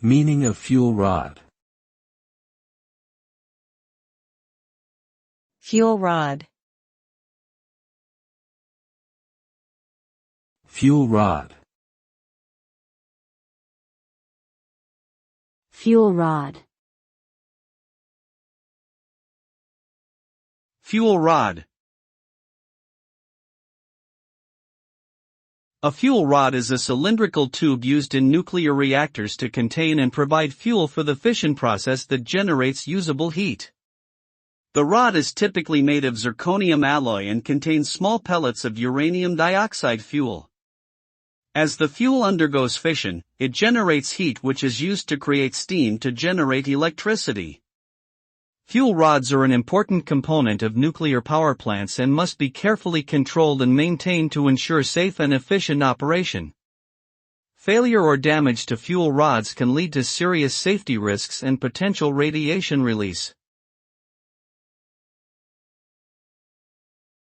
Meaning of fuel rod. Fuel rod. Fuel rod. Fuel rod. Fuel rod. A fuel rod is a cylindrical tube used in nuclear reactors to contain and provide fuel for the fission process that generates usable heat. The rod is typically made of zirconium alloy and contains small pellets of uranium dioxide fuel. As the fuel undergoes fission, it generates heat which is used to create steam to generate electricity. Fuel rods are an important component of nuclear power plants and must be carefully controlled and maintained to ensure safe and efficient operation. Failure or damage to fuel rods can lead to serious safety risks and potential radiation release.